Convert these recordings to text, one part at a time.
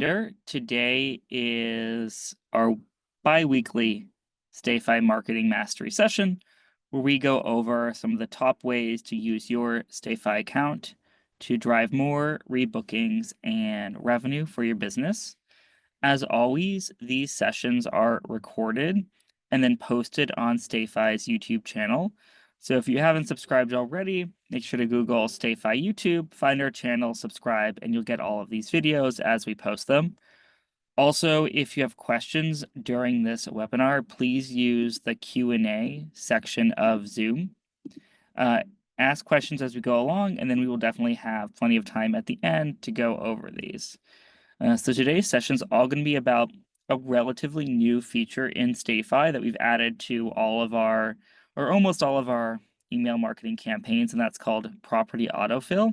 Today is our bi-weekly StayFi marketing mastery session where we go over some of the top ways to use your StayFi account to drive more rebookings and revenue for your business. As always, these sessions are recorded and then posted on StayFi's YouTube channel. So if you haven't subscribed already, make sure to Google StayFi YouTube, find our channel, subscribe, and you'll get all of these videos as we post them. Also, if you have questions during this webinar, please use the Q&A section of Zoom. Ask questions as we go along, and then we will definitely have plenty of time at the end to go over these. So today's session is all going to be about a relatively new feature in StayFi that we've added to all of our, or almost all of our email marketing campaigns, and that's called Property AutoFill.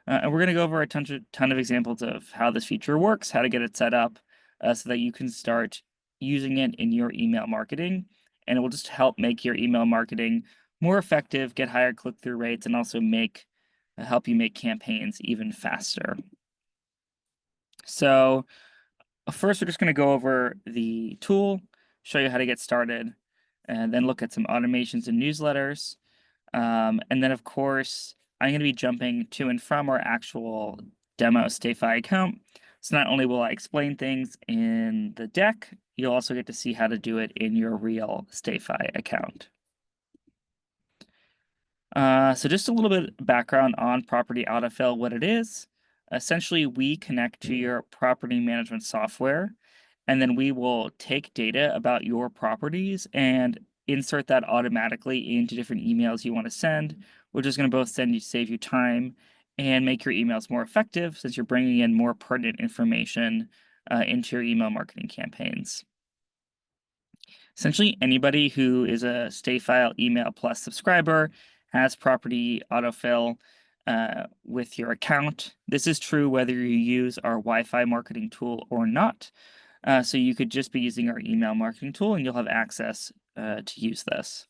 And we're going to go over a ton of examples of how this feature works, how to get it set up, so that you can start using it in your email marketing. And it will just help make your email marketing more effective, get higher click-through rates, and also help you make campaigns even faster. So first, we're just going to go over the tool, show you how to get started, and then look at some automations and newsletters. And then, of course, I'm going to be jumping to and from our actual demo StayFi account. So not only will I explain things in the deck, you'll also get to see how to do it in your real StayFi account. So just a little bit of background on Property AutoFill, what it is. Essentially, we connect to your property management software, and then we will take data about your properties and insert that automatically into different emails you want to send, which is going to both save you time and make your emails more effective since you're bringing in more pertinent information into your email marketing campaigns. Essentially, anybody who is a StayFi Email Plus subscriber has Property AutoFill with your account. This is true whether you use our Wi-Fi marketing tool or not. So you could just be using our email marketing tool and you'll have access to use this.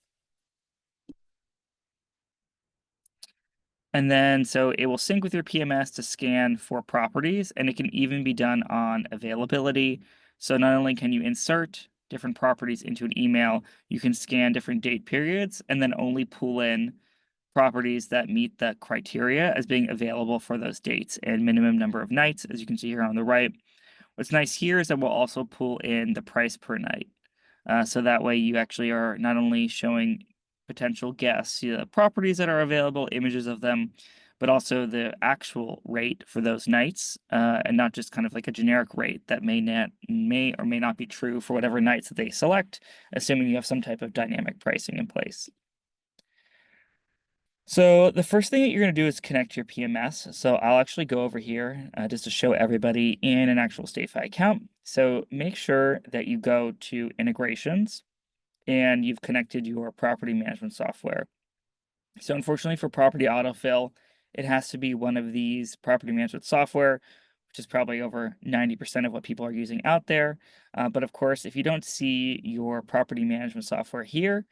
And then, so it will sync with your PMS to scan for properties, and it can even be done on availability. So not only can you insert different properties into an email, you can scan different date periods and then only pull in properties that meet the criteria as being available for those dates and minimum number of nights, as you can see here on the right. What's nice here is that we'll also pull in the price per night. So that way you actually are not only showing potential guests the properties that are available, images of them, but also the actual rate for those nights, and not just kind of like a generic rate that may or may not be true for whatever nights that they select, assuming you have some type of dynamic pricing in place. So the first thing that you're going to do is connect your PMS. So I'll actually go over here just to show everybody in an actual StayFi account. So make sure that you go to integrations and you've connected your property management software. So unfortunately for Property AutoFill, it has to be one of these property management software, which is probably over 90% of what people are using out there. But of course, if you don't see your property management software here,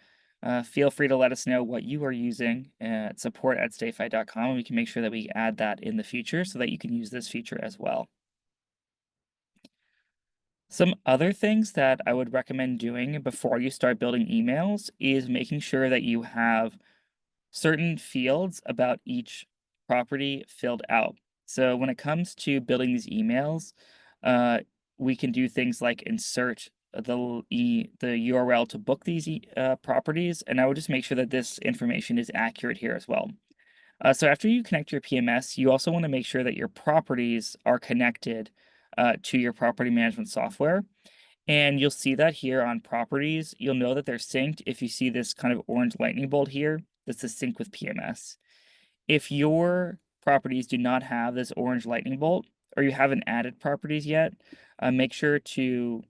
feel free to let us know what you are using at support@stayfi.com, and we can make sure that we add that in the future so that you can use this feature as well. Some other things that I would recommend doing before you start building emails is making sure that you have certain fields about each property filled out. So when it comes to building these emails, we can do things like insert the URL to book these properties, and I would just make sure that this information is accurate here as well. So after you connect your PMS, you also want to make sure that your properties are connected to your property management software. And you'll see that here on properties. You'll know that they're synced if you see this kind of orange lightning bolt here. That's the sync with PMS. If your properties do not have this orange lightning bolt, or you haven't added properties yet, make sure to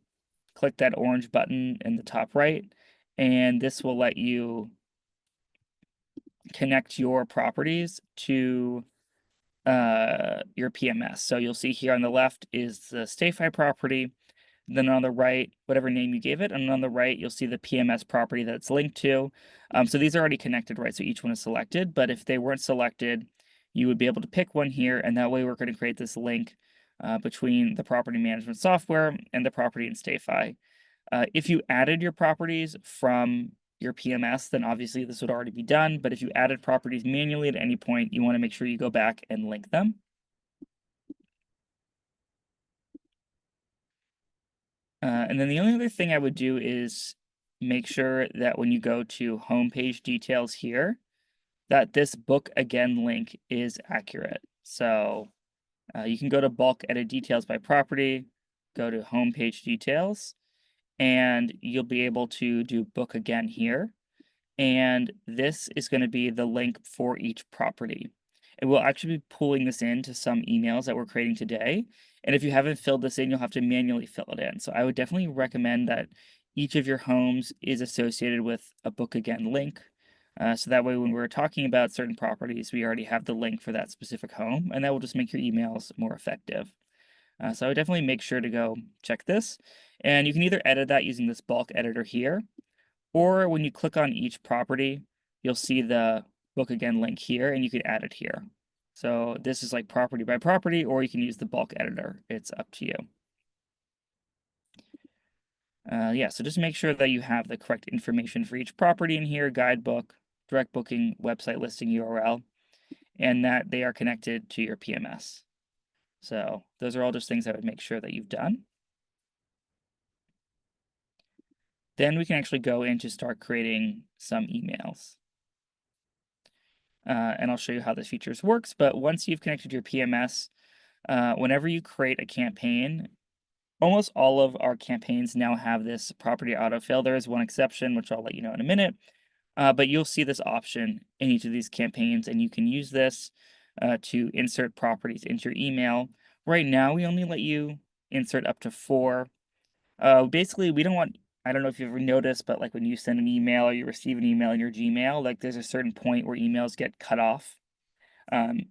click that orange button in the top right, and this will let you connect your properties to your PMS. So you'll see here on the left is the StayFi property, then on the right, whatever name you gave it, and on the right, you'll see the PMS property that it's linked to. So these are already connected, right? So each one is selected, but if they weren't selected, you would be able to pick one here, and that way we're going to create this link between the property management software and the property in StayFi. If you added your properties from your PMS, then obviously this would already be done. But if you added properties manually at any point, you want to make sure you go back and link them. And then the only other thing I would do is make sure that when you go to homepage details here, that this book again link is accurate. So you can go to bulk edit details by property, go to homepage details, and you'll be able to do book again here. And this is going to be the link for each property. And we'll actually be pulling this into some emails that we're creating today. And if you haven't filled this in, you'll have to manually fill it in. So I would definitely recommend that each of your homes is associated with a book again link. So that way, when we're talking about certain properties, we already have the link for that specific home, and that will just make your emails more effective. So I would definitely make sure to go check this. And you can either edit that using this bulk editor here, or when you click on each property, you'll see the book again link here, and you can add it here. So this is like property by property, or you can use the bulk editor. It's up to you. Yeah, so just make sure that you have the correct information for each property in here, guidebook, direct booking, website listing URL, and that they are connected to your PMS. So those are all just things I would make sure that you've done. Then we can actually go in to start creating some emails. And I'll show you how this features works. But once you've connected your PMS, whenever you create a campaign, almost all of our campaigns now have this property autofill. There is one exception, which I'll let you know in a minute. But you'll see this option in each of these campaigns, and you can use this to insert properties into your email. Right now, we only let you insert up to 4. Basically, we don't want, I don't know if you've ever noticed, but like when you send an email or you receive an email in your Gmail, like there's a certain point where emails get cut off, um,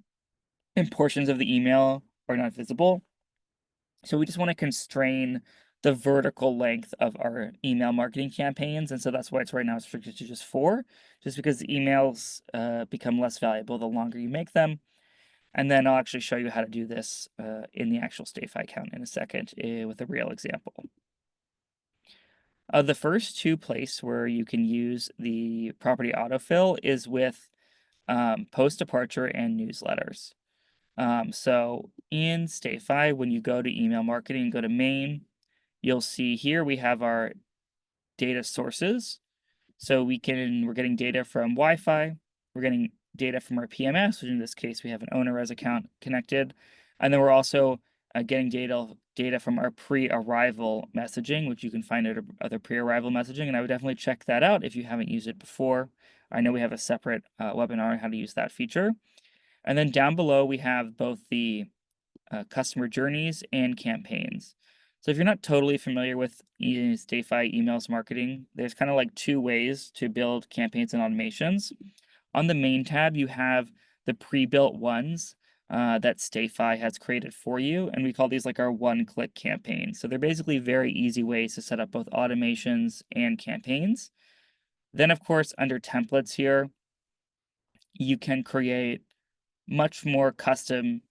and portions of the email are not visible. So we just want to constrain the vertical length of our email marketing campaigns. And so that's why it's right now restricted to just 4, just because the emails become less valuable the longer you make them. And then I'll actually show you how to do this in the actual StayFi account in a second with a real example. The first 2 place where you can use the property autofill is with post departure and newsletters. So in StayFi, when you go to email marketing, go to main, you'll see here we have our data sources. So we're getting data from Wi-Fi, we're getting data from our PMS, which in this case we have an owner as account connected, and then we're also getting data from our pre-arrival messaging, which you can find at other pre-arrival messaging, and I would definitely check that out if you haven't used it before. I know we have a separate webinar on how to use that feature. And then down below we have both the customer journeys and campaigns. So if you're not totally familiar with StayFi emails marketing, there's kind of like 2 ways to build campaigns and automations. On the main tab, you have the pre-built ones that StayFi has created for you, and we call these like our one-click campaigns. So they're basically very easy ways to set up both automations and campaigns. Then, of course, under templates here, you can create much more custom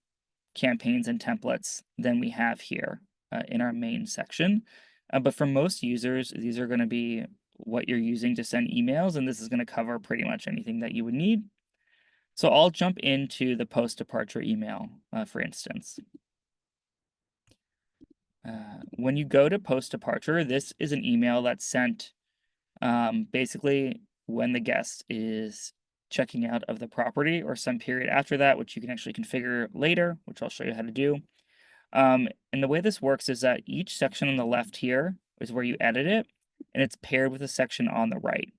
campaigns and templates than we have here in our main section. But for most users, these are going to be what you're using to send emails, and this is going to cover pretty much anything that you would need. So I'll jump into the post-departure email, for instance. When you go to post-departure, this is an email that's sent basically when the guest is checking out of the property or some period after that, which you can actually configure later, which I'll show you how to do. And the way this works is that each section on the left here is where you edit it, and it's paired with a section on the right.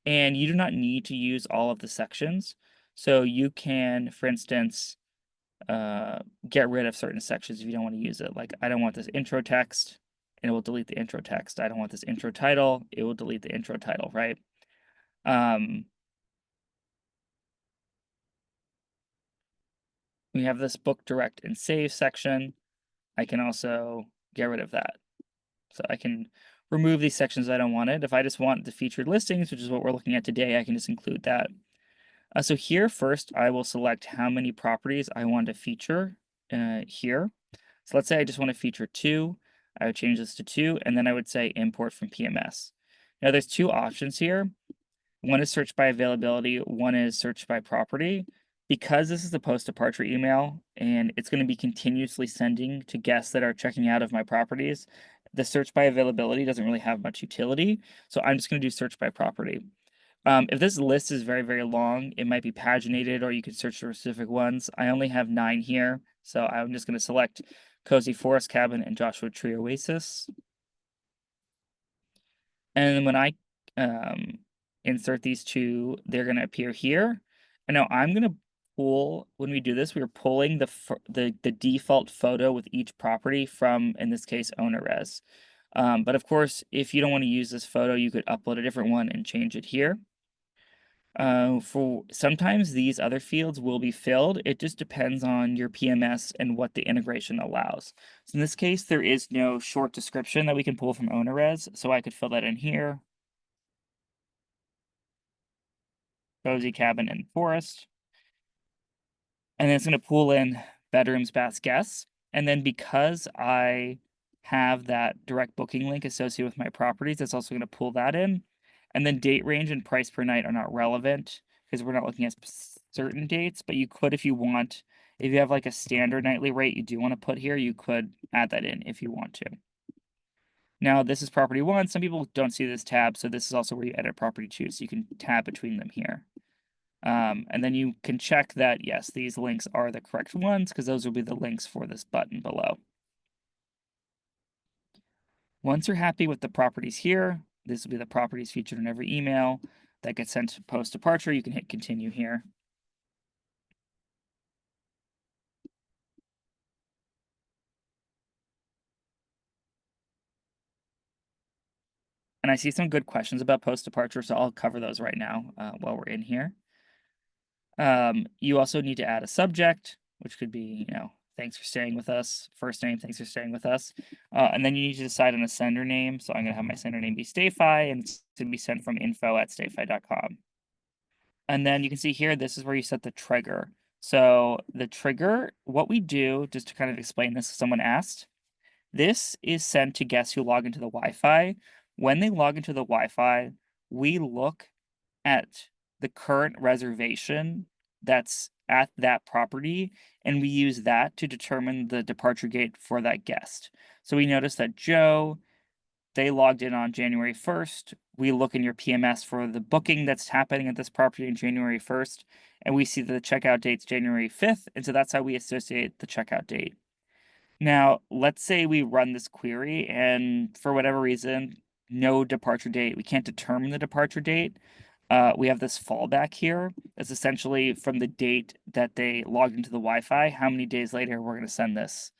And you do not need to use all of the sections. So you can, for instance, get rid of certain sections if you don't want to use it. Like, I don't want this intro text, and it will delete the intro text. I don't want this intro title, it will delete the intro title, right? We have this book direct and save section. I can also get rid of that. So I can remove these sections I don't want it. If I just want the featured listings, which is what we're looking at today, I can just include that. So here first, I will select how many properties I want to feature here. So let's say I just want to feature 2. I would change this to 2, and then I would say import from PMS. Now there's 2 options here. One is search by availability, one is search by property. Because this is a post-departure email and it's going to be continuously sending to guests that are checking out of my properties, the search by availability doesn't really have much utility. So I'm just going to do search by property. If this list is very, very long, it might be paginated or you could search for specific ones. I only have 9 here, so I'm just going to select Cozy Forest Cabin and Joshua Tree Oasis. And when I insert these 2, they're going to appear here. And now I'm going to pull, when we do this, we're pulling the default photo with each property from, in this case, OwnerRes. But of course, if you don't want to use this photo, you could upload a different one and change it here. For sometimes these other fields will be filled. It just depends on your PMS and what the integration allows. So in this case, there is no short description that we can pull from OwnerRes, so I could fill that in here. Cozy cabin and forest. And then it's going to pull in bedrooms, baths, guests. And then because I have that direct booking link associated with my properties, it's also going to pull that in. And then date range and price per night are not relevant because we're not looking at certain dates, but you could if you want. If you have like a standard nightly rate you do want to put here, you could add that in if you want to. Now, this is property 1. Some people don't see this tab, so this is also where you edit property 2, so you can tab between them here. And then you can check that, yes, these links are the correct ones because those will be the links for this button below. Once you're happy with the properties here, this will be the properties featured in every email that gets sent to post-departure. You can hit continue here. And I see some good questions about post-departure, so I'll cover those right now while we're in here. You also need to add a subject, which could be, thanks for staying with us. First name, thanks for staying with us. And then you need to decide on a sender name. So I'm going to have my sender name be StayFi, and it's going to be sent from info@stayfi.com. And then you can see here, this is where you set the trigger. So the trigger, what we do, just to kind of explain this, someone asked, this is sent to guests who log into the Wi-Fi. When they log into the Wi-Fi, we look at the current reservation that's at that property, and we use that to determine the departure gate for that guest. So we notice that Joe, they logged in on January 1st. We look in your PMS for the booking that's happening at this property on January 1st, and we see that the checkout date's January 5th, and so that's how we associate the checkout date. Now, let's say we run this query and for whatever reason, no departure date. We can't determine the departure date. We have this fallback here. That's essentially from the date that they logged into the Wi-Fi, how many days later we're going to send this.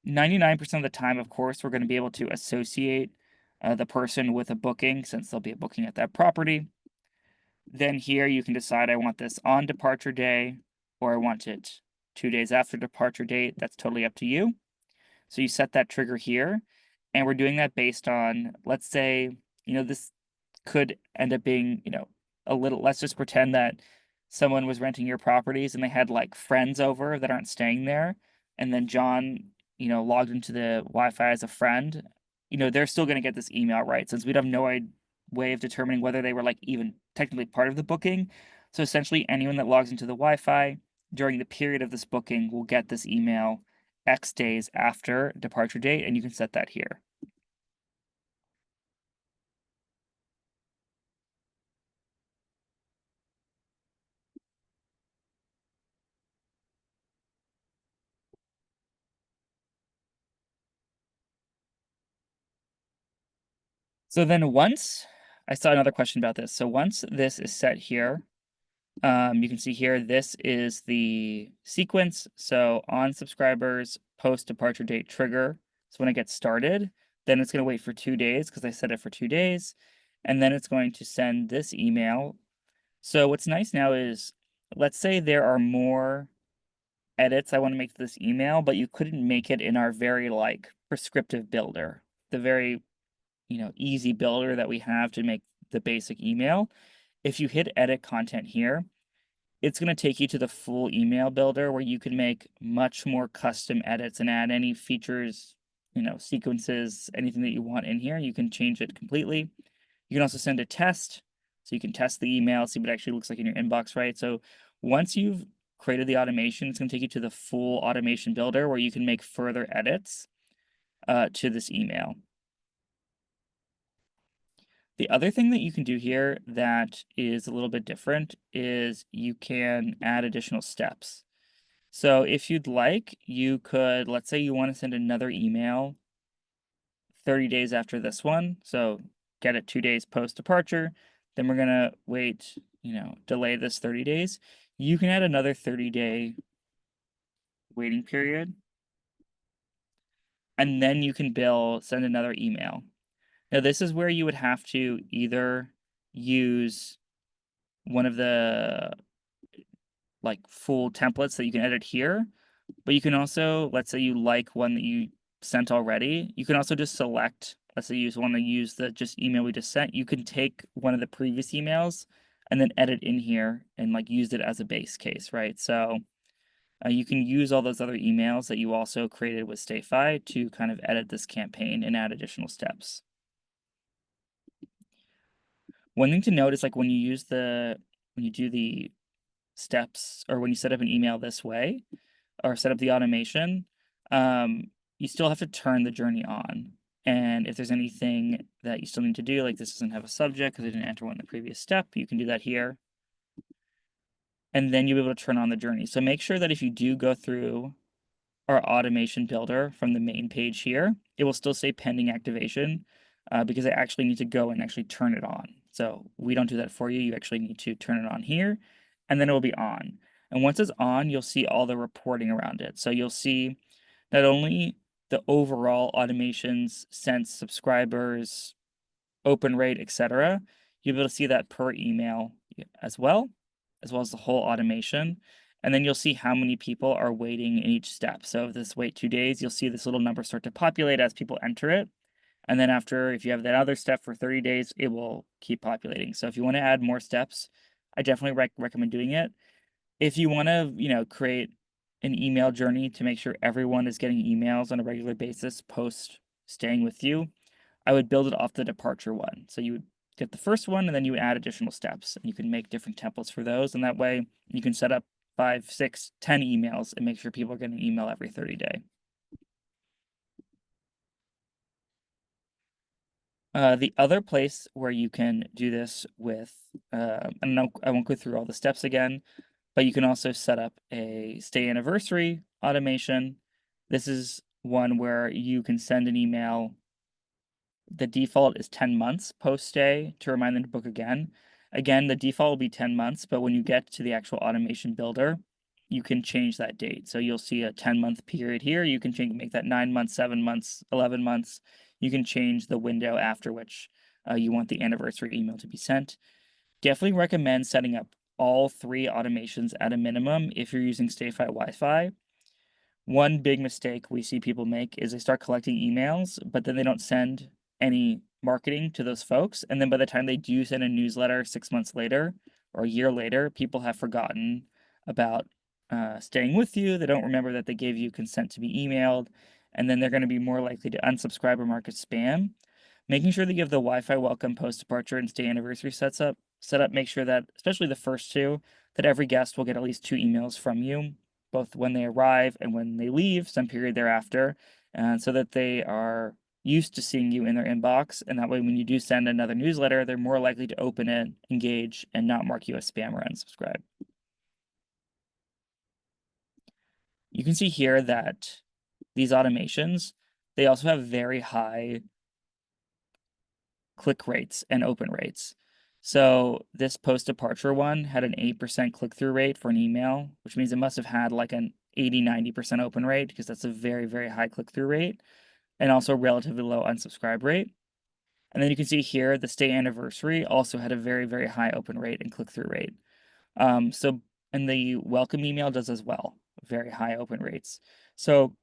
99% of the time, of course, we're going to be able to associate the person with a booking since there'll be a booking at that property. Then here you can decide I want this on departure day or I want it 2 days after departure date. That's totally up to you. So you set that trigger here, and we're doing that based on, let's say, this could end up being, a little, let's just pretend that someone was renting your properties and they had like friends over that aren't staying there. And then John, logged into the Wi-Fi as a friend, they're still going to get this email, right? Since we'd have no way of determining whether they were like even technically part of the booking. So essentially anyone that logs into the Wi-Fi during the period of this booking will get this email X days after departure date, and you can set that here. So then once I saw another question about this. So once this is set here, you can see here, this is the sequence. So on subscribers, post departure date trigger. So when it gets started, then it's going to wait for 2 days because I set it for 2 days. And then it's going to send this email. So what's nice now is, let's say there are more edits I want to make to this email, but you couldn't make it in our very like prescriptive builder, the very, easy builder that we have to make the basic email. If you hit edit content here, it's going to take you to the full email builder where you can make much more custom edits and add any features, sequences, anything that you want in here. You can change it completely. You can also send a test. So you can test the email, see what it actually looks like in your inbox, right? So once you've created the automation, it's going to take you to the full automation builder where you can make further edits to this email. The other thing that you can do here that is a little bit different is you can add additional steps. So if you'd like, you could, let's say you want to send another email 30 days after this one. So get it 2 days post departure. Then we're going to wait, delay this 30 days. You can add another 30-day waiting period. And then you can send another email. Now, this is where you would have to either use one of the full templates that you can edit here, but you can also, let's say you like one that you sent already, you can also just select, let's say you want to use the just email we just sent, you can take one of the previous emails and then edit in here and use it as a base case, right? So you can use all those other emails that you also created with StayFi to kind of edit this campaign and add additional steps. One thing to note is when you do the steps or when you set up an email this way or set up the automation, you still have to turn the journey on. And if there's anything that you still need to do, like this doesn't have a subject because I didn't enter one in the previous step, you can do that here. And then you'll be able to turn on the journey. So make sure that if you do go through our automation builder from the main page here, it will still say pending activation because I actually need to go and actually turn it on. So we don't do that for you. You actually need to turn it on here and then it will be on. And once it's on, you'll see all the reporting around it. So you'll see not only the overall automations, sent subscribers, open rate, etc. You'll be able to see that per email as well as the whole automation. And then you'll see how many people are waiting in each step. So if this wait 2 days, you'll see this little number start to populate as people enter it. And then if you have that other step for 30 days, it will keep populating. So if you want to add more steps, I definitely recommend doing it. If you want to, create an email journey to make sure everyone is getting emails on a regular basis post staying with you, I would build it off the departure one. So you would get the first one and then you would add additional steps. And you can make different templates for those. And that way you can set up 5, 6, 10 emails and make sure people are getting an email every 30 day. The other place where you can do this with, I won't go through all the steps again, but you can also set up a stay anniversary automation. This is one where you can send an email. The default is 10 months post stay to remind them to book again. Again, the default will be 10 months, but when you get to the actual automation builder, you can change that date. So you'll see a 10-month period here. You can make that 9 months, 7 months, 11 months. You can change the window after which you want the anniversary email to be sent. Definitely recommend setting up all 3 automations at a minimum if you're using StayFi Wi-Fi. One big mistake we see people make is they start collecting emails, but then they don't send any marketing to those folks. And then by the time they do send a newsletter 6 months later or a year later, people have forgotten about staying with you. They don't remember that they gave you consent to be emailed. And then they're going to be more likely to unsubscribe or mark as spam. Making sure that you have the Wi-Fi welcome post departure and stay anniversary set up, make sure that, especially the first 2, that every guest will get at least 2 emails from you, both when they arrive and when they leave some period thereafter, and so that they are used to seeing you in their inbox. And that way, when you do send another newsletter, they're more likely to open it, engage, and not mark you as spam or unsubscribe. You can see here that these automations, they also have very high click rates and open rates. So this post departure one had an 8% click-through rate for an email, which means it must have had an 80-90% open rate because that's a very, very high click-through rate and also relatively low unsubscribe rate. And then you can see here the stay anniversary also had a very, very high open rate and click-through rate. And the welcome email does as well, very high open rates. So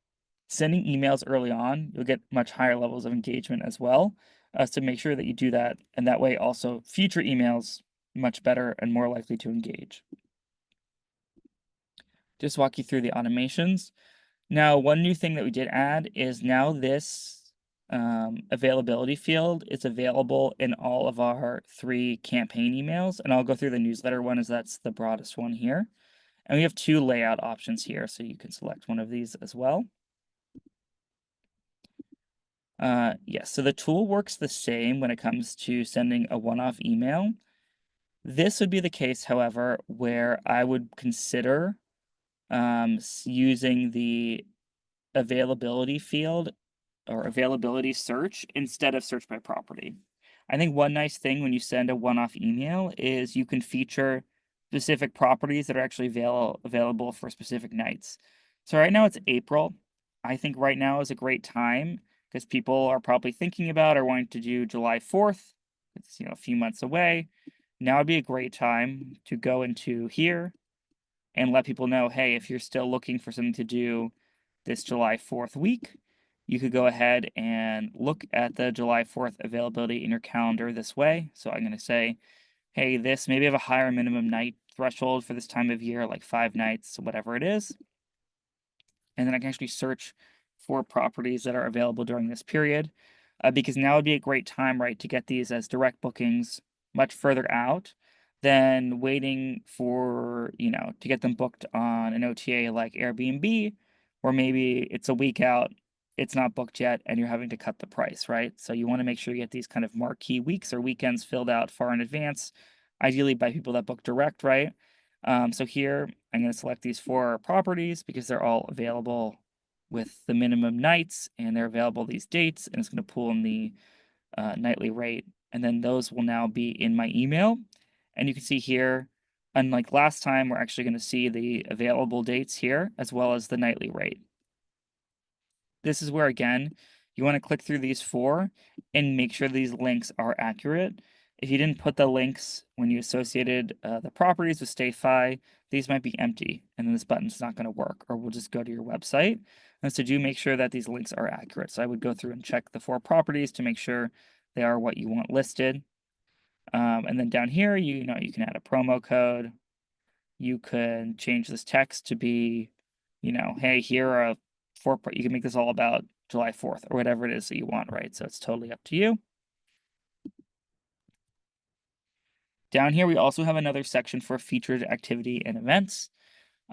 sending emails early on, you'll get much higher levels of engagement as well. So make sure that you do that. And that way also future emails much better and more likely to engage. just walk you through the automations. Now, one new thing that we did add is now this availability field is available in all of our 3 campaign emails, and I'll go through the newsletter one as that's the broadest one here. And we have 2 layout options here, so you can select one of these as well. Yes, so the tool works the same when it comes to sending a one-off email. This would be the case, however, where I would consider using the availability field or availability search instead of search by property. I think one nice thing when you send a one-off email is you can feature specific properties that are actually available for specific nights. So right now it's April. I think right now is a great time because people are probably thinking about or wanting to do July 4th. It's a few months away. Now would be a great time to go into here and let people know, hey, if you're still looking for something to do this July 4th week, you could go ahead and look at the July 4th availability in your calendar this way. So I'm going to say, hey, this maybe have a higher minimum night threshold for this time of year, like 5 nights, whatever it is. And then I can actually search for properties that are available during this period because now would be a great time, right, to get these as direct bookings much further out than waiting for, to get them booked on an OTA like Airbnb, or maybe it's a week out, it's not booked yet, and you're having to cut the price, right? So you want to make sure you get these kind of marquee weeks or weekends filled out far in advance, ideally by people that book direct, right? So here I'm going to select these 4 properties because they're all available with the minimum nights and they're available these dates, and it's going to pull in the nightly rate. And then those will now be in my email. And you can see here, unlike last time, we're actually going to see the available dates here as well as the nightly rate. This is where, again, you want to click through these 4 and make sure these links are accurate. If you didn't put the links when you associated the properties with StayFi, these might be empty, and then this button's not going to work, or we'll just go to your website. And so do make sure that these links are accurate. So I would go through and check the 4 properties to make sure they are what you want listed. And then down here, you can add a promo code. You can change this text to be, hey, here are 4. You can make this all about July 4th or whatever it is that you want, right? So it's totally up to you. Down here, we also have another section for featured activity and events.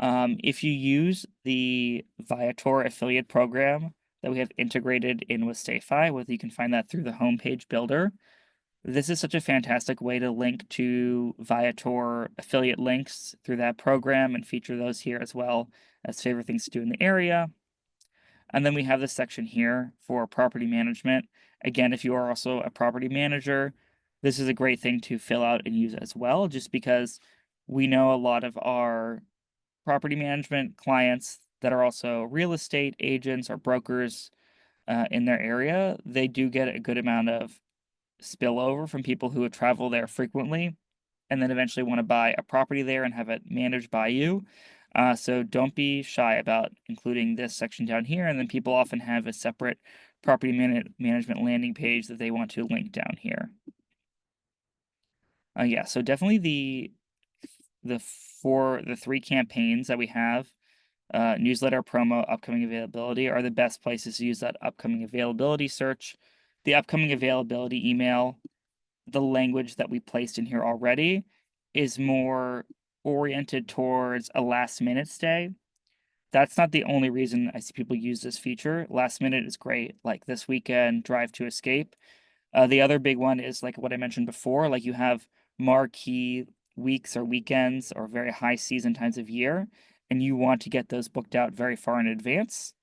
If you use the Viator affiliate program that we have integrated in with StayFi, you can find that through the homepage builder. This is such a fantastic way to link to Viator affiliate links through that program and feature those here as well as favorite things to do in the area. And then we have this section here for property management. Again, if you are also a property manager, this is a great thing to fill out and use as well, just because we know a lot of our property management clients that are also real estate agents or brokers in their area. They do get a good amount of spillover from people who would travel there frequently and then eventually want to buy a property there and have it managed by you. So don't be shy about including this section down here. And then people often have a separate property management landing page that they want to link down here. Yeah, so definitely the 3 campaigns that we have, newsletter, promo, upcoming availability, are the best places to use that upcoming availability search. The upcoming availability email, the language that we placed in here already, is more oriented towards a last minute stay. That's not the only reason I see people use this feature. Last minute is great, like this weekend, drive to escape. The other big one is like what I mentioned before, like you have marquee weeks or weekends or very high season times of year, and you want to get those booked out very far in advance.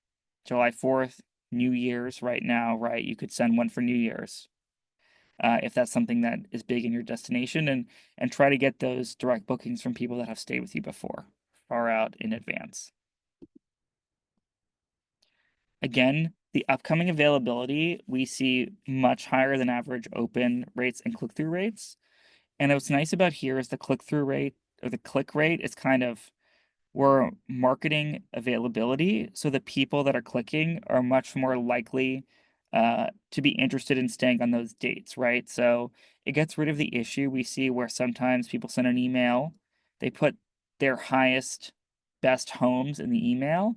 July 4th, New Year's right now, right? You could send one for New Year's. If that's something that is big in your destination, and try to get those direct bookings from people that have stayed with you before, far out in advance. Again, the upcoming availability, we see much higher than average open rates and click-through rates. And what's nice about here is the click-through rate or the click rate is kind of we're marketing availability. So the people that are clicking are much more likely to be interested in staying on those dates, right? So it gets rid of the issue we see where sometimes people send an email, they put their highest best homes in the email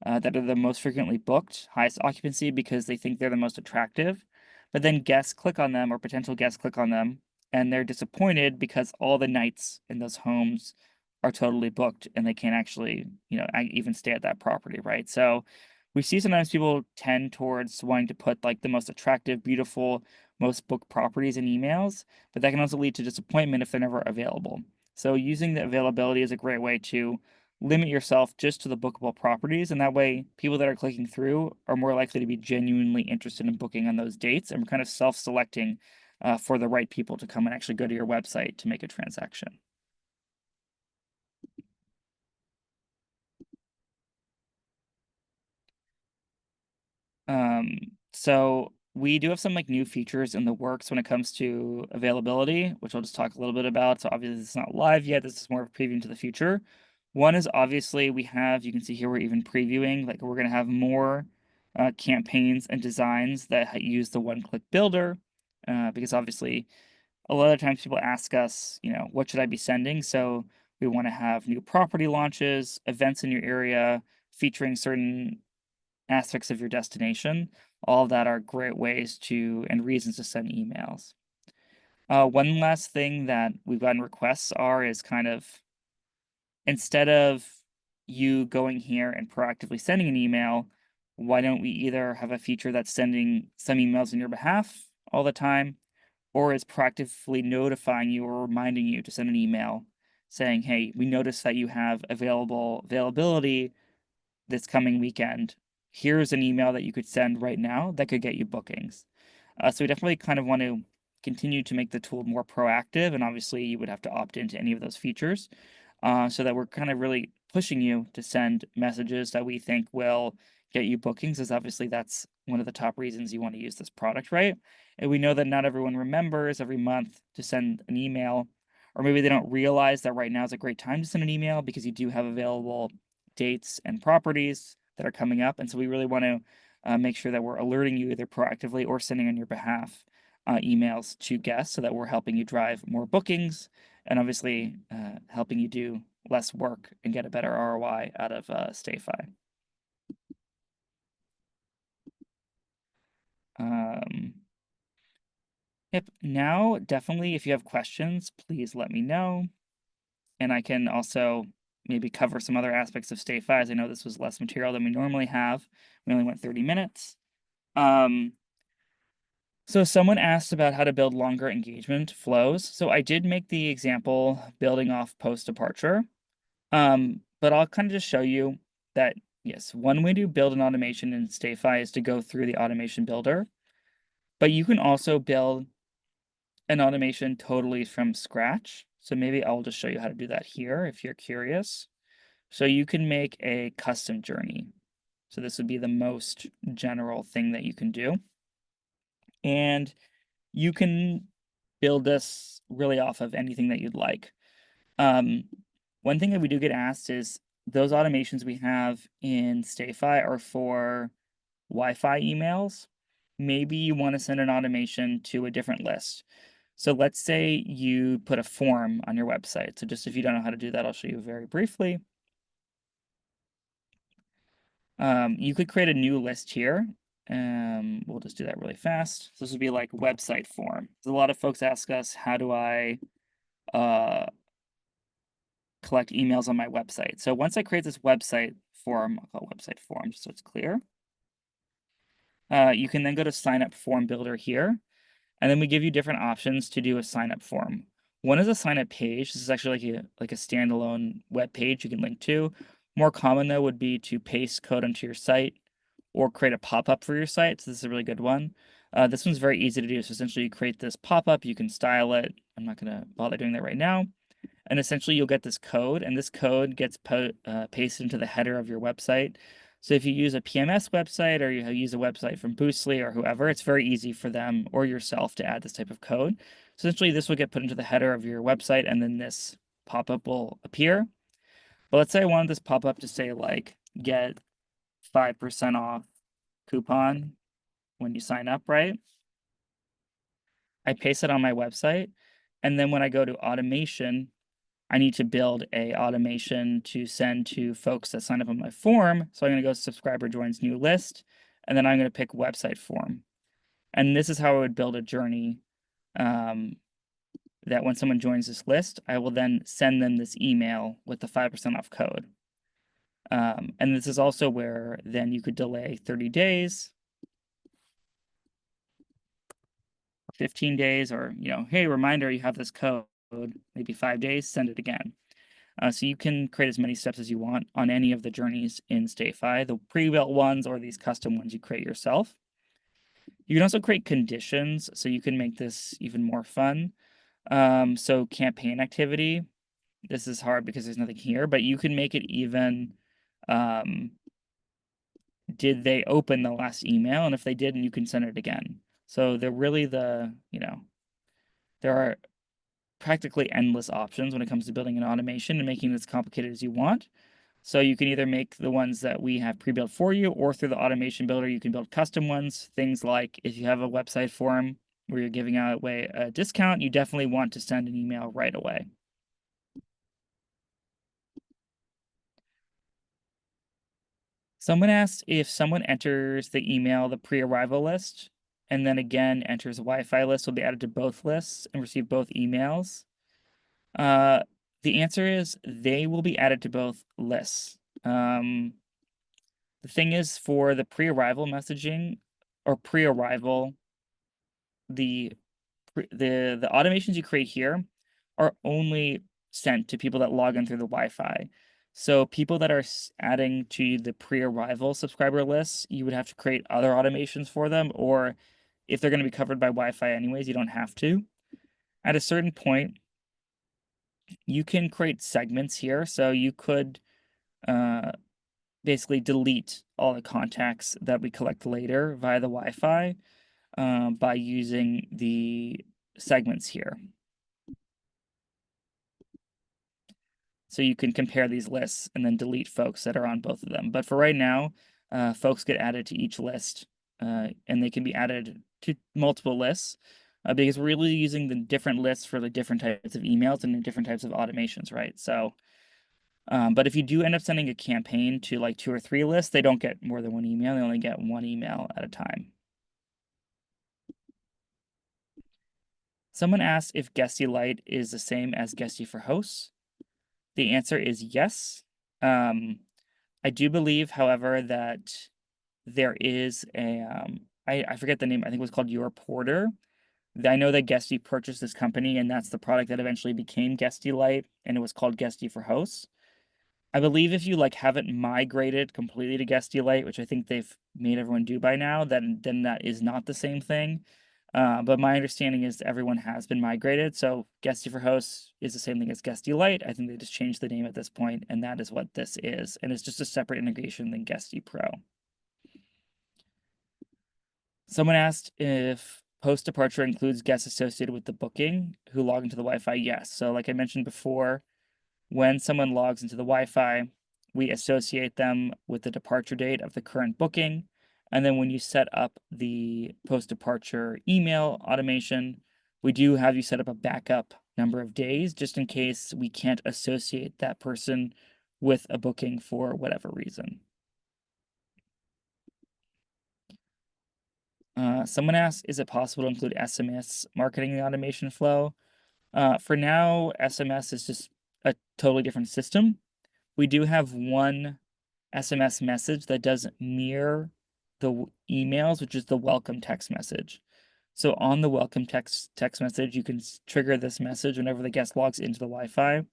that are the most frequently booked, highest occupancy because they think they're the most attractive. But then guests click on them or potential guests click on them and they're disappointed because all the nights in those homes are totally booked and they can't actually, even stay at that property, right? So we see sometimes people tend towards wanting to put like the most attractive, beautiful, most booked properties in emails, but that can also lead to disappointment if they're never available. So using the availability is a great way to limit yourself just to the bookable properties. And that way, people that are clicking through are more likely to be genuinely interested in booking on those dates. And we're kind of self selecting for the right people to come and actually go to your website to make a transaction. So we do have some like new features in the works when it comes to availability, which I'll just talk a little bit about. So obviously it's not live yet. This is more of a preview into the future. One is obviously you can see here we're even previewing, like we're gonna have more campaigns and designs that use the one-click builder, because obviously a lot of times people ask us, what should I be sending? So we want to have new property launches, events in your area, featuring certain aspects of your destination. All of that are great ways to and reasons to send emails. One last thing that we've gotten requests is kind of instead of you going here and proactively sending an email, why don't we either have a feature that's sending some emails on your behalf all the time, or is proactively notifying you or reminding you to send an email saying, hey, we noticed that you have availability this coming weekend. Here's an email that you could send right now that could get you bookings. So we definitely kind of want to continue to make the tool more proactive. And obviously, you would have to opt into any of those features so that we're kind of really pushing you to send messages that we think will get you bookings, as obviously that's one of the top reasons you want to use this product, right? And we know that not everyone remembers every month to send an email, or maybe they don't realize that right now is a great time to send an email because you do have available dates and properties that are coming up. And so we really want to make sure that we're alerting you either proactively or sending on your behalf emails to guests so that we're helping you drive more bookings and obviously helping you do less work and get a better ROI out of StayFi. Um, yep. Now, definitely, if you have questions, please let me know. And I can also maybe cover some other aspects of StayFi, as I know this was less material than we normally have. We only went 30 minutes. So someone asked about how to build longer engagement flows. So I did make the example building off post departure. But I'll kind of just show you that, yes, one way to build an automation in StayFi is to go through the automation builder, but you can also build an automation totally from scratch. So maybe I'll just show you how to do that here if you're curious. So you can make a custom journey. So this would be the most general thing that you can do. And you can build this really off of anything that you'd like. Um, One thing that we do get asked is those automations we have in StayFi are for Wi-Fi emails. Maybe you want to send an automation to a different list. So let's say you put a form on your website. So just if you don't know how to do that, I'll show you very briefly. You could create a new list here. We'll just do that really fast. So this would be like website form. So a lot of folks ask us, how do I uh, collect emails on my website? So once I create this website form, I'll call it website form just so it's clear. You can then go to sign up form builder here. And then we give you different options to do a sign up form. One is a sign up page. This is actually like a standalone web page you can link to. More common though would be to paste code onto your site or create a pop-up for your site. So this is a really good one. This one's very easy to do. So essentially you create this pop-up, you can style it. I'm not gonna bother doing that right now. And essentially you'll get this code, and this code gets pasted into the header of your website. So if you use a PMS website or you use a website from Boostly or whoever, it's very easy for them or yourself to add this type of code. So essentially this will get put into the header of your website, and then this pop-up will appear. But let's say I wanted this pop-up to say like get 5% off coupon when you sign up, right? I paste it on my website, and then when I go to automation, I need to build a automation to send to folks that sign up on my form. So I'm going to go subscriber joins new list, and then I'm going to pick website form. And this is how I would build a journey that when someone joins this list, I will then send them this email with the 5% off code. And this is also where then you could delay 30 days, 15 days, or, hey, reminder, you have this code, maybe 5 days, send it again. So you can create as many steps as you want on any of the journeys in StayFi, the pre-built ones or these custom ones you create yourself. You can also create conditions, so you can make this even more fun. So campaign activity, this is hard because there's nothing here, but you can make it even, did they open the last email? And if they didn't, you can send it again. So they're really there are practically endless options when it comes to building an automation and making it as complicated as you want. So you can either make the ones that we have pre-built for you, or through the automation builder, you can build custom ones. Things like if you have a website form where you're giving away a discount, you definitely want to send an email right away. Someone asked if someone enters the email, the pre-arrival list, and then again enters a Wi-Fi list, will be added to both lists and receive both emails. Uh, the answer is they will be added to both lists. The thing is, for the pre-arrival messaging or pre-arrival, the the automations you create here are only sent to people that log in through the Wi-Fi. So people that are adding to the pre-arrival subscriber lists, you would have to create other automations for them, or if they're going to be covered by Wi-Fi anyways, you don't have to. At a certain point, you can create segments here. So you could uh, basically delete all the contacts that we collect later via the Wi-Fi by using the segments here. So you can compare these lists and then delete folks that are on both of them. But for right now, folks get added to each list, and they can be added to multiple lists because we're really using the different lists for the different types of emails and the different types of automations, right? So, but if you do end up sending a campaign to like 2 or 3 lists, they don't get more than one email. They only get one email at a time. Someone asked if Guesty Lite is the same as Guesty for hosts. The answer is yes. I do believe, however, that there is I forget the name. I think it was called Your Porter. I know that Guesty purchased this company, and that's the product that eventually became Guesty Lite, and it was called Guesty for hosts. I believe if you haven't migrated completely to Guesty Lite, which I think they've made everyone do by now, then that is not the same thing. But my understanding is everyone has been migrated. So Guesty for hosts is the same thing as Guesty Lite. I think they just changed the name at this point, and that is what this is. And it's just a separate integration than Guesty Pro. Someone asked if post departure includes guests associated with the booking who log into the Wi-Fi. Yes. So like I mentioned before, when someone logs into the Wi-Fi, we associate them with the departure date of the current booking. And then when you set up the post-departure email automation, we do have you set up a backup number of days just in case we can't associate that person with a booking for whatever reason. Someone asked, is it possible to include SMS marketing in the automation flow? For now, SMS is just a totally different system. We do have one SMS message that does mirror the emails, which is the welcome text message. So on the welcome text message, you can trigger this message whenever the guest logs into the Wi-Fi.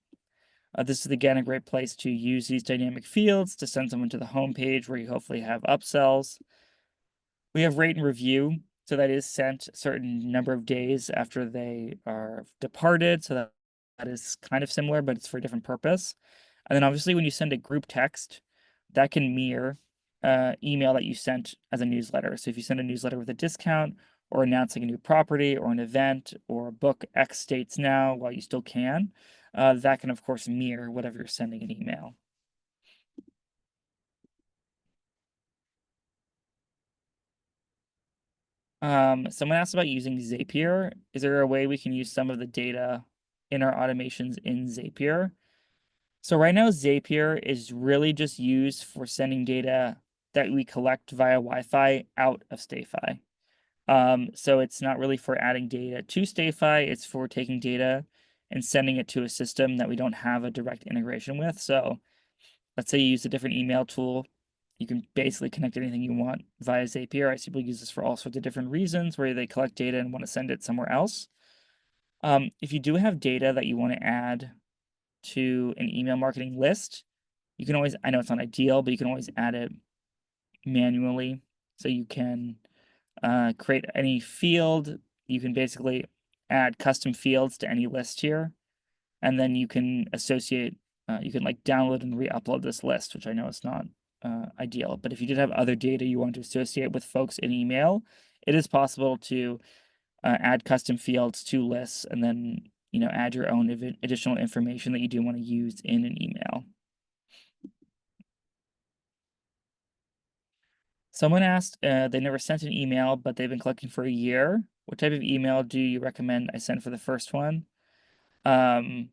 This is again a great place to use these dynamic fields to send someone to the home page where you hopefully have upsells. We have rate and review, so that is sent a certain number of days after they are departed. So that is kind of similar, but it's for a different purpose. And then obviously when you send a group text, that can mirror email that you sent as a newsletter. So if you send a newsletter with a discount or announcing a new property or an event or book X dates now while you still can, that can of course mirror whatever you're sending an email. Someone asked about using Zapier. Is there a way we can use some of the data in our automations in Zapier. So right now, Zapier is really just used for sending data that we collect via Wi-Fi out of StayFi. So it's not really for adding data to StayFi, it's for taking data and sending it to a system that we don't have a direct integration with. So let's say you use a different email tool. You can basically connect anything you want via Zapier. I see people use this for all sorts of different reasons where they collect data and want to send it somewhere else. If you do have data that you want to add to an email marketing list, you can always, I know it's not ideal, but you can always add it manually. So you can create any field. You can basically add custom fields to any list here. And then you can associate, you can like download and re-upload this list, which I know is not ideal. But if you did have other data you want to associate with folks in email, it is possible to add custom fields to lists and then, add your own additional information that you do want to use in an email. Someone asked, they never sent an email, but they've been collecting for a year. What type of email do you recommend I send for the first one? My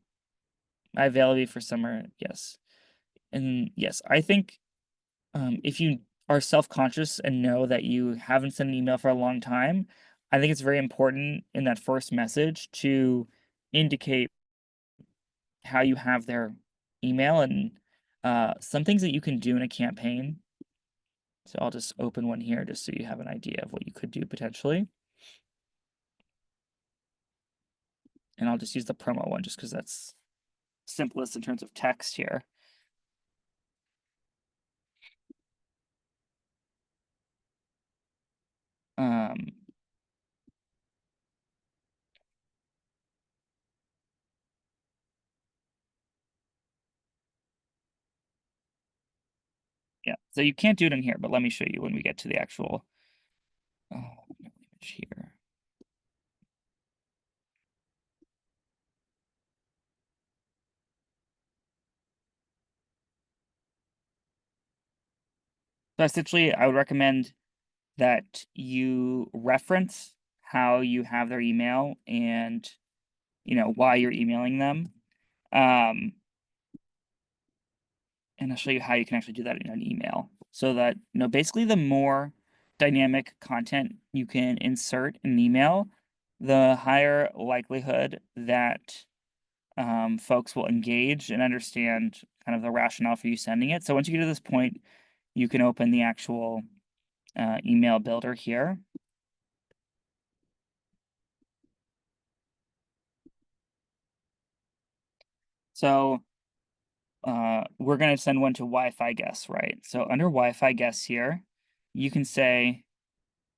availability for summer, yes. And yes, I think if you are self-conscious and know that you haven't sent an email for a long time, I think it's very important in that first message to indicate how you have their email and some things that you can do in a campaign. So I'll just open one here just so you have an idea of what you could do potentially. And I'll just use the promo one just because that's simplest in terms of text here. Um, yeah, so you can't do it in here, but let me show you when we get to the actual image here. So essentially, I would recommend that you reference how you have their email and, why you're emailing them. And I'll show you how you can actually do that in an email so that, basically the more dynamic content you can insert in an email, the higher likelihood that folks will engage and understand kind of the rationale for you sending it. So once you get to this point, you can open the actual email builder here. So we're going to send one to Wi-Fi guests, right? So under Wi-Fi guests here, you can say,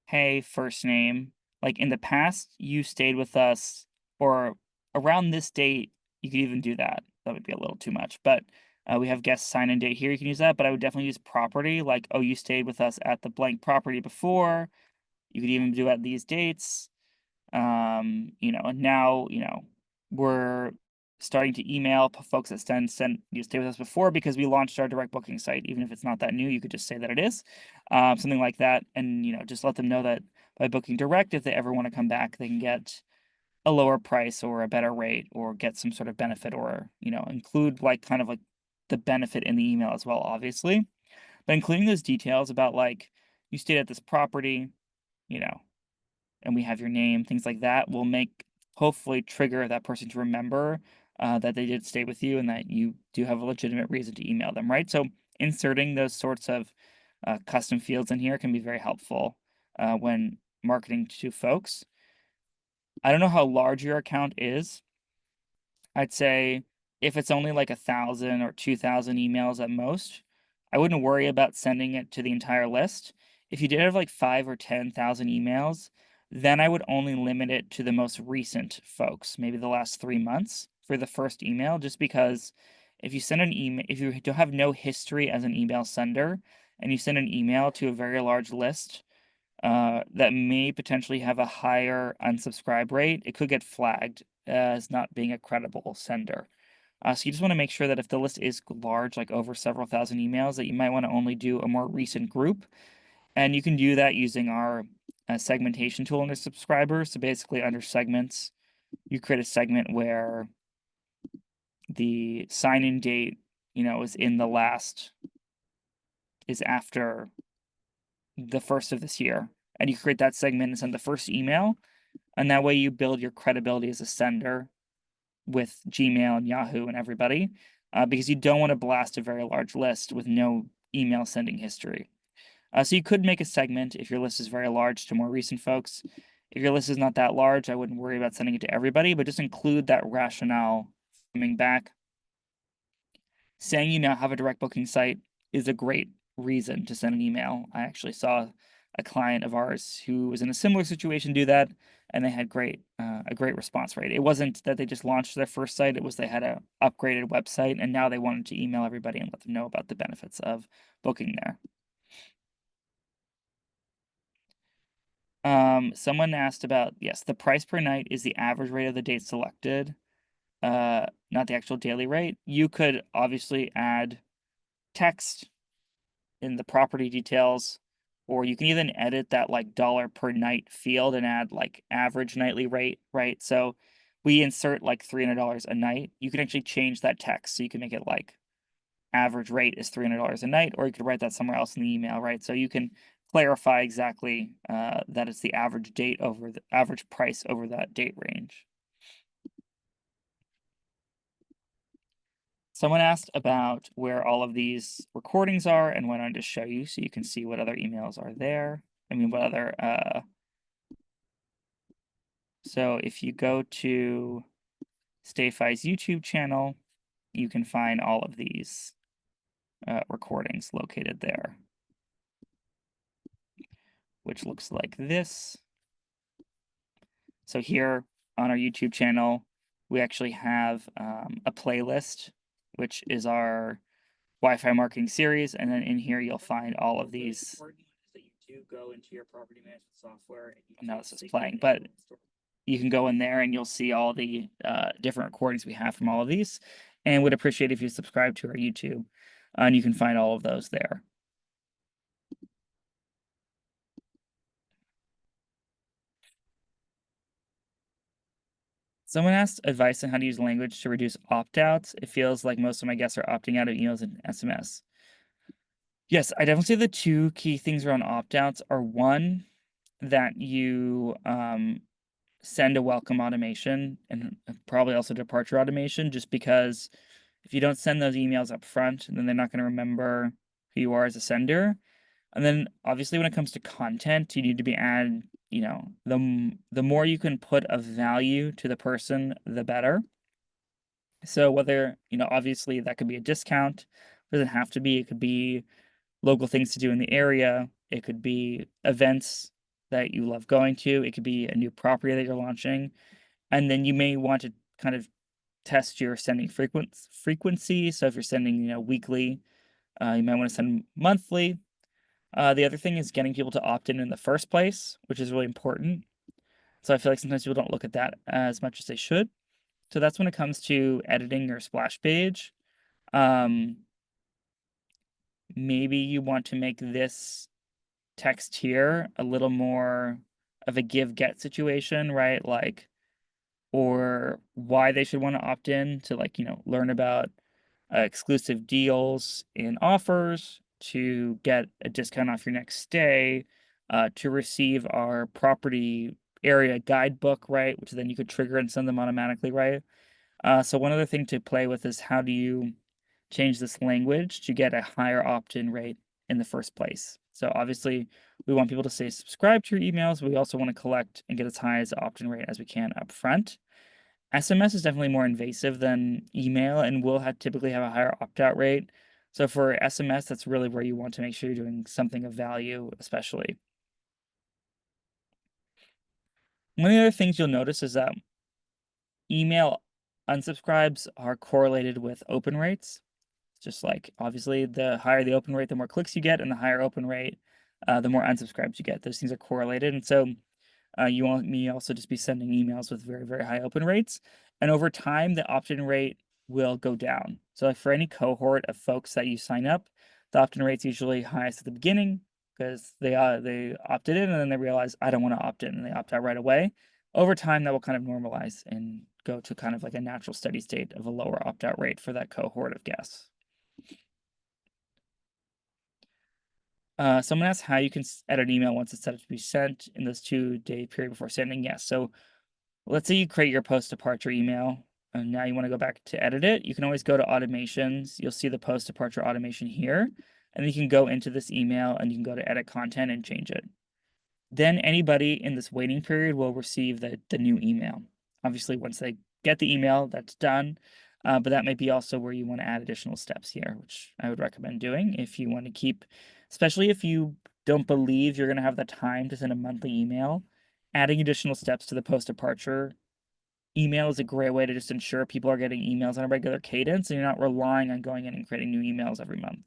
hey, first name, like in the past, you stayed with us, or around this date, you could even do that. That would be a little too much, but we have guest sign-in date here. You can use that, but I would definitely use property, like, oh, you stayed with us at the blank property before. You could even do at these dates. And now, we're starting to email folks that send you stay with us before because we launched our direct booking site. Even if it's not that new, you could just say that it is, something like that. And, just let them know that by booking direct, if they ever want to come back, they can get a lower price or a better rate or get some sort of benefit or, include like kind of like the benefit in the email as well, obviously. But including those details about like you stayed at this property, you know, and we have your name, things like that will hopefully trigger that person to remember that they did stay with you and that you do have a legitimate reason to email them, right? So inserting those sorts of custom fields in here can be very helpful when marketing to folks. I don't know how large your account is. I'd say if it's only like 1,000 or 2,000 emails at most, I wouldn't worry about sending it to the entire list. If you did have like 5 or 10,000 emails, then I would only limit it to the most recent folks, maybe the last 3 months for the first email, just because if you send an email, if you don't have no history as an email sender and you send an email to a very large list, that may potentially have a higher unsubscribe rate, it could get flagged as not being a credible sender. So you just want to make sure that if the list is large, like over several thousand emails, that you might want to only do a more recent group. And you can do that using our segmentation tool under subscribers. So basically under segments, you create a segment where the sign-in date, is after the first of this year. And you create that segment and send the first email. And that way you build your credibility as a sender with Gmail and Yahoo and everybody, because you don't want to blast a very large list with no email sending history. So you could make a segment if your list is very large to more recent folks. If your list is not that large, I wouldn't worry about sending it to everybody, but just include that rationale coming back. Saying you now have a direct booking site is a great reason to send an email. I actually saw a client of ours who was in a similar situation do that, and they had a great response rate. It wasn't that they just launched their first site, it was they had a upgraded website, and now they wanted to email everybody and let them know about the benefits of booking there. Someone asked about, yes, the price per night is the average rate of the date selected, not the actual daily rate. You could obviously add text in the property details, or you can even edit that like dollar per night field and add like average nightly rate, right? So we insert like $300 a night. You can actually change that text. So you can make it like average rate is $300 a night, or you could write that somewhere else in the email, right? So you can clarify exactly that it's the average date over the average price over that date range. Someone asked about where all of these recordings are, and why don't I just show you so you can see what other emails are there. What other, so if you go to StayFi's YouTube channel, you can find all of these recordings located there, which looks like this. So here on our YouTube channel, we actually have a playlist, which is our Wi-Fi marketing series, and then in here you'll find all of these. That you do go into your property management software. Now this is playing, but you can go in there and you'll see all the different recordings we have from all of these, and would appreciate if you subscribe to our YouTube, and you can find all of those there. Someone asked advice on how to use language to reduce opt-outs. It feels like most of my guests are opting out of emails and SMS. Yes, I definitely say the two key things around opt-outs are, one, that you send a welcome automation, and probably also departure automation, just because if you don't send those emails up front, then they're not going to remember who you are as a sender. And then obviously when it comes to content, you need to be added, the more you can put of value to the person, the better. So whether, obviously that could be a discount, it doesn't have to be, it could be local things to do in the area, it could be events that you love going to, it could be a new property that you're launching. And then you may want to kind of test your sending frequency. So if you're sending, weekly, you might want to send monthly. The other thing is getting people to opt in the first place, which is really important. So I feel like sometimes people don't look at that as much as they should. So that's when it comes to editing your splash page. Maybe you want to make this text here a little more of a give-get situation, right? Like, or why they should want to opt in to, like, learn about exclusive deals and offers, to get a discount off your next stay, to receive our property area guidebook, right? Which then you could trigger and send them automatically, right? So one other thing to play with is, how do you change this language to get a higher opt-in rate in the first place? So obviously we want people to stay subscribed to your emails. We also want to collect and get as high as the opt-in rate as we can up front. SMS is definitely more invasive than email and will typically have a higher opt-out rate. So for SMS, that's really where you want to make sure you're doing something of value, especially. One of the other things you'll notice is that email unsubscribes are correlated with open rates. Just like, obviously, the higher the open rate, the more clicks you get, and the higher open rate, the more unsubscribes you get. Those things are correlated. And so you want me also just be sending emails with very, very high open rates. And over time, the opt-in rate will go down. So for any cohort of folks that you sign up, the opt-in rate's usually highest at the beginning because they opted in and then they realize, I don't want to opt in, and they opt out right away. Over time, that will kind of normalize and go to kind of like a natural steady state of a lower opt-out rate for that cohort of guests. Someone asked how you can edit an email once it's set up to be sent in this 2-day period before sending. Yes. So let's say you create your post departure email and now you want to go back to edit it. You can always go to automations. You'll see the post departure automation here. And you can go into this email and you can go to edit content and change it. Then anybody in this waiting period will receive the new email. Obviously, once they get the email, that's done. But that might be also where you want to add additional steps here, which I would recommend doing if you want to keep, especially if you don't believe you're going to have the time to send a monthly email. Adding additional steps to the post departure email is a great way to just ensure people are getting emails on a regular cadence and you're not relying on going in and creating new emails every month.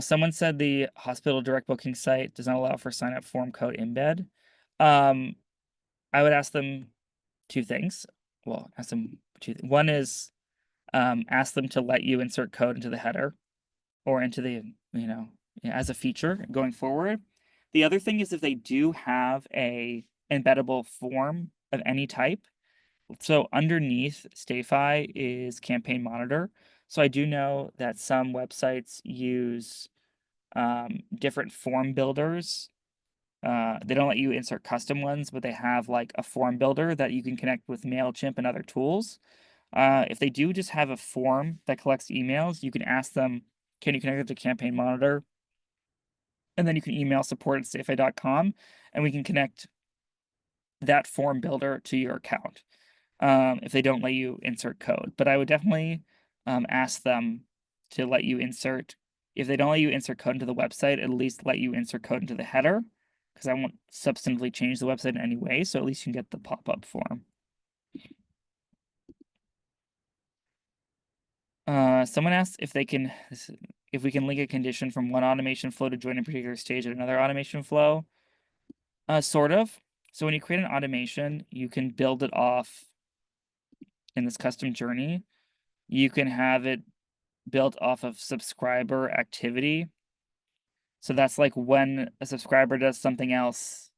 Someone said the hospital direct booking site does not allow for sign up form code embed. Um, I would ask them two things. Well, ask them one is ask them to let you insert code into the header or into the, as a feature going forward. The other thing is if they do have a embeddable form of any type. So underneath StayFi is Campaign Monitor. So I do know that some websites use different form builders. They don't let you insert custom ones, but they have like a form builder that you can connect with MailChimp and other tools. If they do just have a form that collects emails, you can ask them, can you connect it to Campaign Monitor? And then you can email support@stayfi.com and we can connect that form builder to your account if they don't let you insert code. But I would definitely ask them to let you insert, if they don't let you insert code into the website, at least let you insert code into the header because I won't substantively change the website in any way. So at least you can get the pop-up form. Someone asked if we can link a condition from one automation flow to join a particular stage at another automation flow. Sort of. So when you create an automation, you can build it off in this custom journey. You can have it built off of subscriber activity. So that's like when a subscriber does something else,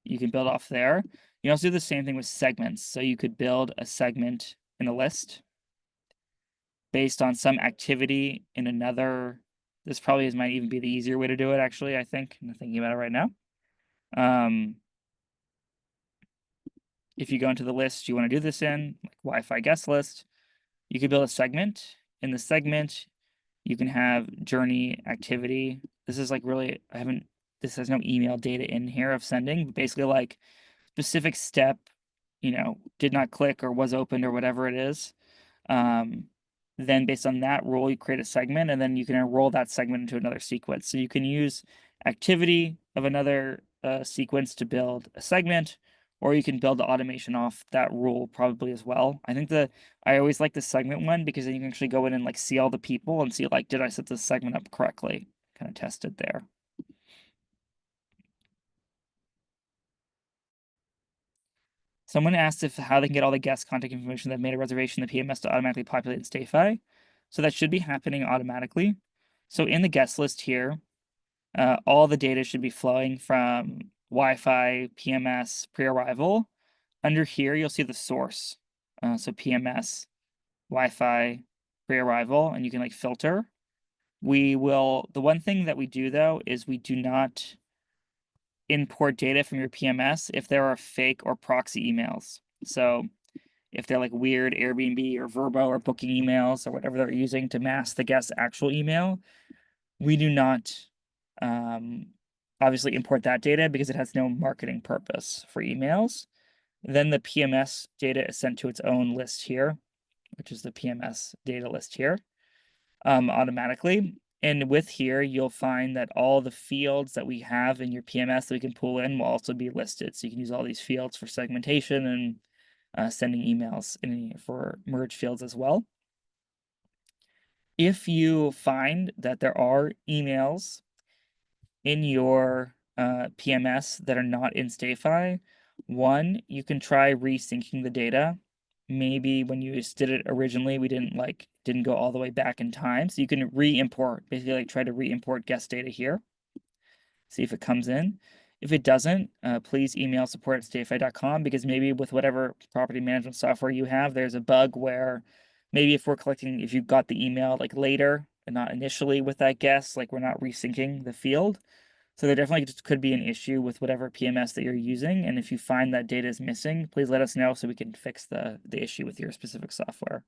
you can build off there. You also do the same thing with segments. So you could build a segment in a list based on some activity in another. This probably might even be the easier way to do it, actually, I think. I'm thinking about it right now. If you go into the list you want to do this in, like Wi-Fi guest list, you could build a segment. In the segment, you can have journey activity. This is like really, this has no email data in here of sending, but basically like specific step, did not click or was opened or whatever it is. Then based on that rule, you create a segment and then you can enroll that segment into another sequence. So you can use activity of another sequence to build a segment, or you can build the automation off that rule probably as well. I always like the segment one because then you can actually go in and like see all the people and see like, did I set this segment up correctly? Kind of test it there. Someone asked how they can get all the guest contact information that made a reservation in the PMS to automatically populate in StayFi. So that should be happening automatically. So in the guest list here, all the data should be flowing from Wi-Fi, PMS, pre-arrival. Under here, you'll see the source. So PMS, Wi-Fi, pre-arrival, and you can like filter. The one thing that we do though is we do not import data from your PMS if there are fake or proxy emails. So if they're like weird Airbnb or Vrbo or booking emails or whatever they're using to mask the guest's actual email, we do not obviously import that data because it has no marketing purpose for emails. Then the PMS data is sent to its own list here, which is the PMS data list here, automatically. And with here, you'll find that all the fields that we have in your PMS that we can pull in will also be listed. So you can use all these fields for segmentation and sending emails for merge fields as well. If you find that there are emails in your PMS that are not in StayFi, one, you can try resyncing the data. Maybe when you just did it originally, we didn't go all the way back in time. So you can re-import, basically like try to re-import guest data here. see if it comes in. If it doesn't, please email support@stayfi.com, because maybe with whatever property management software you have, there's a bug where maybe if you got the email like later and not initially with that guest, like we're not resyncing the field. So there definitely just could be an issue with whatever PMS that you're using. And if you find that data is missing, please let us know so we can fix the issue with your specific software.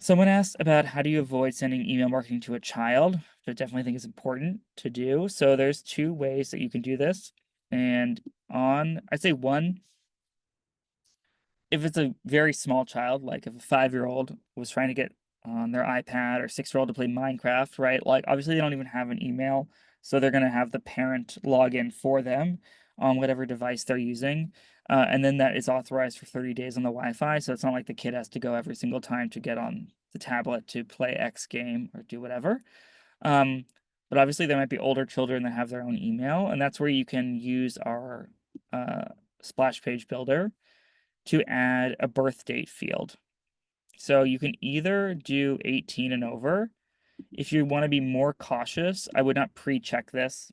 Someone asked about how do you avoid sending email marketing to a child, which I definitely think is important to do. So there's two ways that you can do this. And I'd say one, if it's a very small child, like if a 5-year-old was trying to get on their iPad, or 6-year-old to play Minecraft, right? Like obviously they don't even have an email, so they're gonna have the parent log in for them on whatever device they're using. And then that is authorized for 30 days on the Wi-Fi, so it's not like the kid has to go every single time to get on the tablet to play X game or do whatever. Um, but obviously there might be older children that have their own email, and that's where you can use our uh, splash page builder to add a birth date field. So you can either do 18 and over. If you want to be more cautious, I would not pre-check this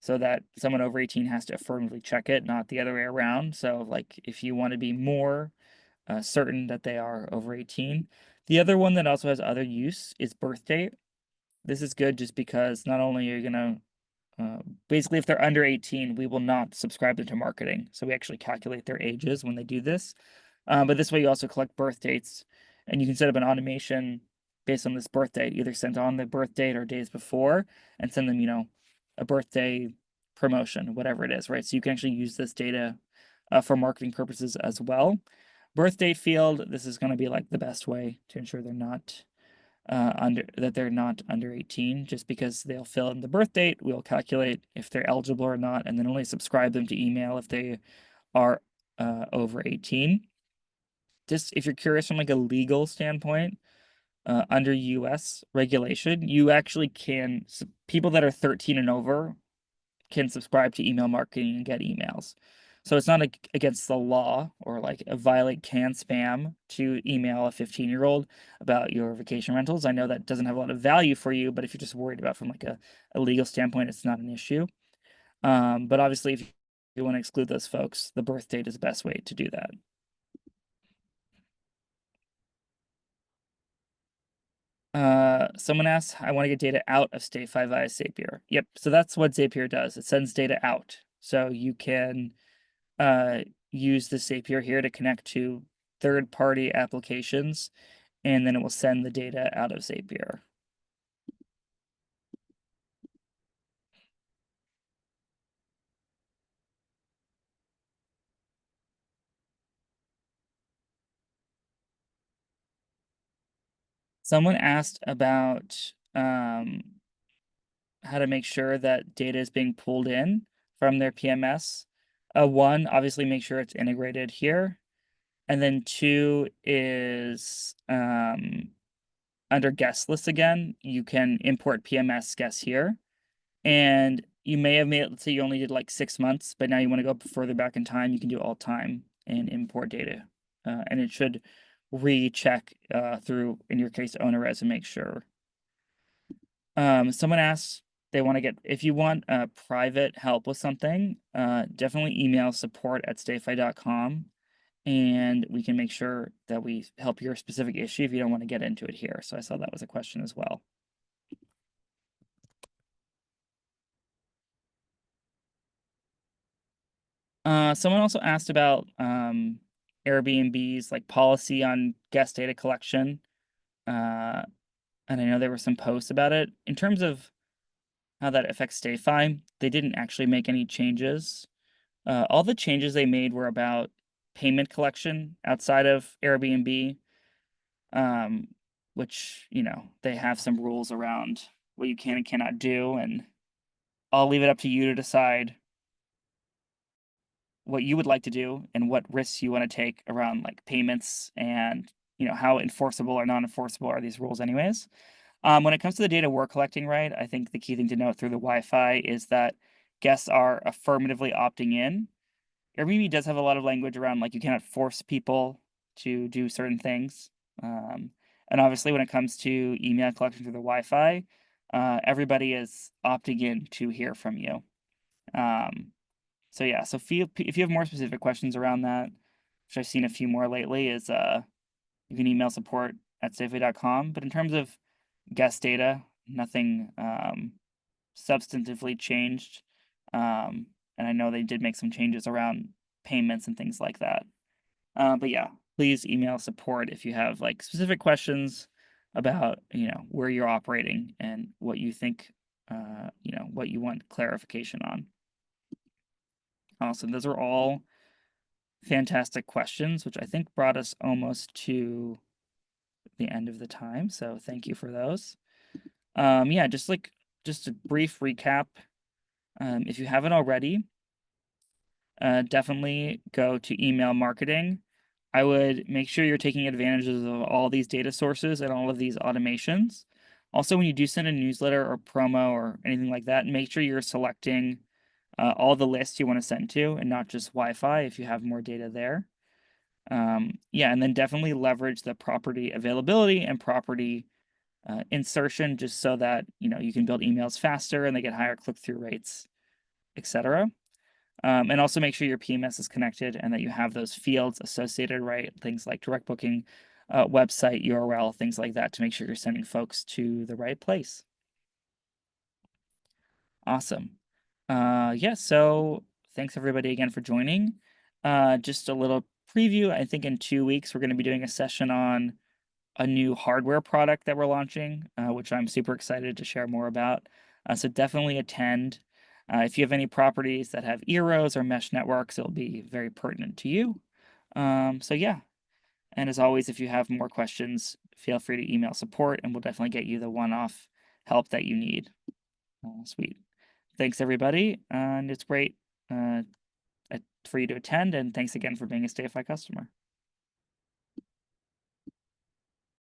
so that someone over 18 has to affirmatively check it, not the other way around. So like if you want to be more certain that they are over 18. The other one that also has other use is birth date. This is good just because not only are you going to basically, if they're under 18, we will not subscribe them to marketing. So we actually calculate their ages when they do this. But this way you also collect birth dates, and you can set up an automation based on this birth date, either sent on the birth date or days before, and send them, a birthday promotion, whatever it is, right? So you can actually use this data for marketing purposes as well. Birthday field, this is going to be like the best way to ensure they're not under 18, just because they'll fill in the birth date, we'll calculate if they're eligible or not, and then only subscribe them to email if they are over 18. Just if you're curious from like a legal standpoint, under US regulation, you actually can, people that are 13 and over can subscribe to email marketing and get emails. So it's not against the law or like a violate can spam to email a 15-year-old about your vacation rentals. I know that doesn't have a lot of value for you, but if you're just worried about from like a legal standpoint, it's not an issue. But obviously, if you want to exclude those folks, the birth date is the best way to do that. Someone asks, I want to get data out of StayFi via Zapier. Yep, so that's what Zapier does. It sends data out. So you can uh, use the Zapier here to connect to third-party applications, and then it will send the data out of Zapier. Someone asked about how to make sure that data is being pulled in from their PMS. One, obviously make sure it's integrated here. And then two is under guest list again, you can import PMS guests here. And you may have made, let's say you only did like 6 months, but now you want to go further back in time, you can do all time and import data. And it should recheck through, in your case, owner to make sure. Someone asks, they want to get, if you want private help with something, definitely email support@stayfi.com, and we can make sure that we help your specific issue if you don't want to get into it here. So I saw that was a question as well. Someone also asked about Airbnb's like policy on guest data collection. And I know there were some posts about it. In terms of how that affects StayFi, they didn't actually make any changes. All the changes they made were about payment collection outside of Airbnb, um, which, they have some rules around what you can and cannot do. And I'll leave it up to you to decide what you would like to do and what risks you want to take around like payments and how enforceable or non-enforceable are these rules anyways. When it comes to the data we're collecting, right, I think the key thing to note through the Wi-Fi is that guests are affirmatively opting in. Airbnb does have a lot of language around like you cannot force people to do certain things. And obviously when it comes to email collection through the Wi-Fi, everybody is opting in to hear from you. So yeah, so if you have more specific questions around that, which I've seen a few more lately, is you can email support@stayfi.com. But in terms of guest data, nothing substantively changed. And I know they did make some changes around payments and things like that. But yeah, please email support if you have like specific questions about, where you're operating and what you think, what you want clarification on. Awesome. Those are all fantastic questions, which I think brought us almost to the end of the time. So thank you for those. Yeah, just a brief recap. If you haven't already, definitely go to email marketing. I would make sure you're taking advantage of all these data sources and all of these automations. Also, when you do send a newsletter or promo or anything like that, make sure you're selecting all the lists you want to send to and not just Wi-Fi if you have more data there. Yeah, and then definitely leverage the property availability and property insertion just so that you can build emails faster and they get higher click-through rates, etc. And also make sure your PMS is connected and that you have those fields associated, right? Things like direct booking, website URL, things like that, to make sure you're sending folks to the right place. Awesome. Yeah, so thanks everybody again for joining. Just a little preview. I think in 2 weeks we're going to be doing a session on a new hardware product that we're launching, which I'm super excited to share more about. So definitely attend. If you have any properties that have eROs or mesh networks, it'll be very pertinent to you. So yeah, and as always, if you have more questions, feel free to email support and we'll definitely get you the one-off help that you need. Sweet. Thanks everybody, and it's great for you to attend, and thanks again for being a StayFi customer.